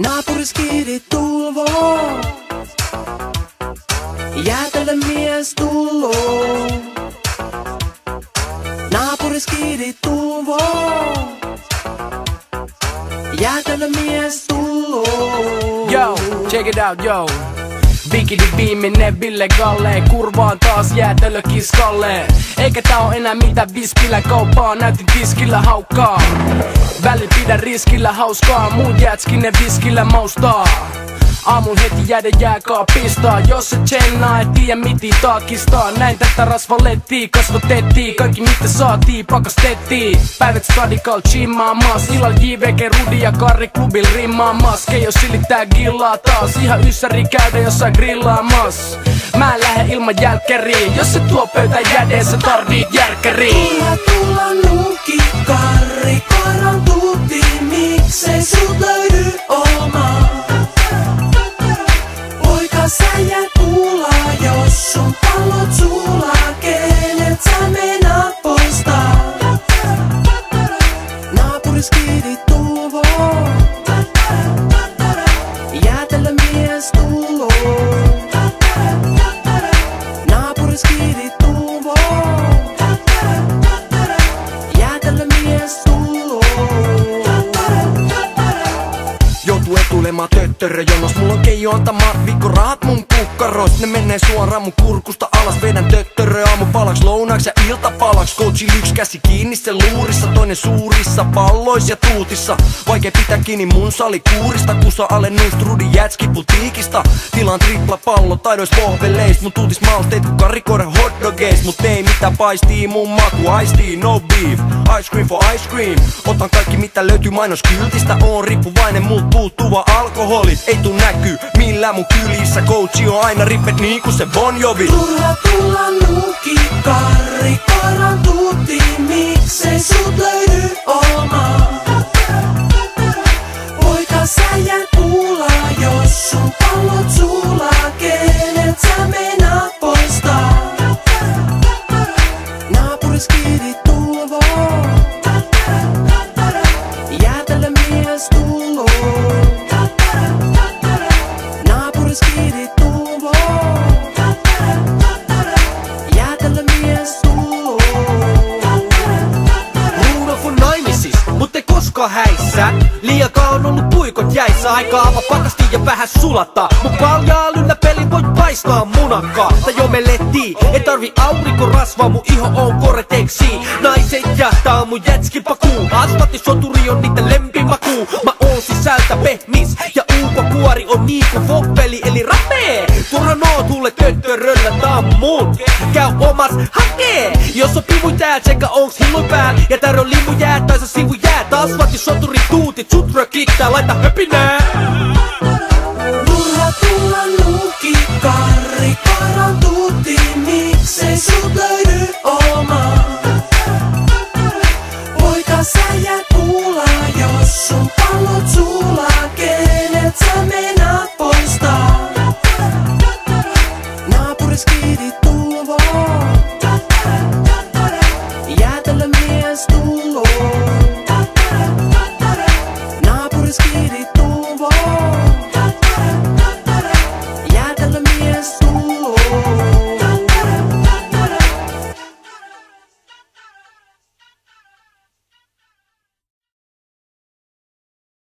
Naapuriskidit tulvoo, jäätelö mies tulloo. Naapuriskidit tulvoo, jäätelö mies tulloo. Yo, check it out, yo. Bikini viimeinen Ville Galle, kurvaan taas jäätelö kiskalle. Eikä tää oo enää mitään viskillä kauppaa, näytin tiskillä haukkaa. Väli pidä riskillä hauskaa, muut jätskinen viskillä maustaa. Aamulla heti jäädä jääkaapista, jos et tsennaa et tiedä miti taakistaa. Näin tätä rasvalettii, kasvatettiin, kaikki mitä saatiin pakastettiin. Päivät stadikal chimmaamas, illalla JVG, Rudi ja Karri klubil rimmaamas. Keijo silittää gillaa taas, ihan yssäri käydä jossain grillaamas. Mä en lähde ilman jälkkäriin, jos se tuo pöytään jäden, sä tarvit järkkäriin. Tulla nuukki, Karri, koiran tuutti, miksei sut löydy omaa? Sä jäät puulaa, jos sun pallot sulaa, kenet sä meinaat poistaa? Naapuriskidit tulvoo, jäätelö mies tulloo. Naapuriskidit tulvoo, jäätelö mies tulloo. Joutuu etulemaan töttörö jonos, mulla on keijo antamaan viikko rahat mun kukkaroista. Ne menee suoraan mun kurkusta alas, vedän töttörö aamupalaksi, lounaaksi ja iltapalaksi. Coachin yksi käsi kiinni se luurissa, toinen suurissa palloissa ja tuutissa. Vaikea pitää kiinni mun salikuurista, kusa alennus Rudin jätski putiikista. Tilaan tripla pallo taidois pohveleist, mun tuutis mausteet kun karikoida hotdogeist. Mut ei mitään paistii, mun maku aistii, no beef, ice cream for ice cream. Otan kaikki mitä löytyy mainoskyltistä, oon riippuvainen mut puuttuva alkoholit. Ei tuu näkyy millään mun kylissä, coachi on aina rippet niinku se Bon Jovi. Turha tulla nuukki, Karri, koiran tuutti, miksei sut löydy omaa? Poika sä jäät puulaa, jos sun pallot sulaa, kenet sä meinaat poistaa? Naapuriskidit tulvoo, jäätelö mies tulloo. Naapuriskidit tulvoo, jäätelö mies tulloo. Rudolf on naimisissa, mut ei koskaan häissä. Liiakaan on ollut puikot jäissä, aika avaa pakastiin ja vähän sulattaa. Mun paljaa lyllä pelin voit paistaa munakkaa. Tai jo me lettii, ei tarvi aurinkorasvaa, mun iho on koreteksi. Naiset ja tää on mun jätskipakuu. Asfalttisoturi on niitä lempimakuu. Mä oon sisältä pehmis ja ulkokuori on niinku foppeli eli rapee. Turha noo tulle töttöröllä, tää on mun. Käy omas hakee. Jos on pivu tää, tsekka onks hilloin pääl. Ja tää on limu jää, tai sä sivu jää. Asfalttisoturi tuutit, sut rökittää, laita höpinää. Turha tulla nuukki, Karri, koiran tuutti, miksei sut löydy omaa? Poika sä jäät puulaa, jos sun pallot sulaa, kenet sä meinaat poistaa? Naapuriskidit tulvoo, jäätelö mies tulloo. Naapuriskidit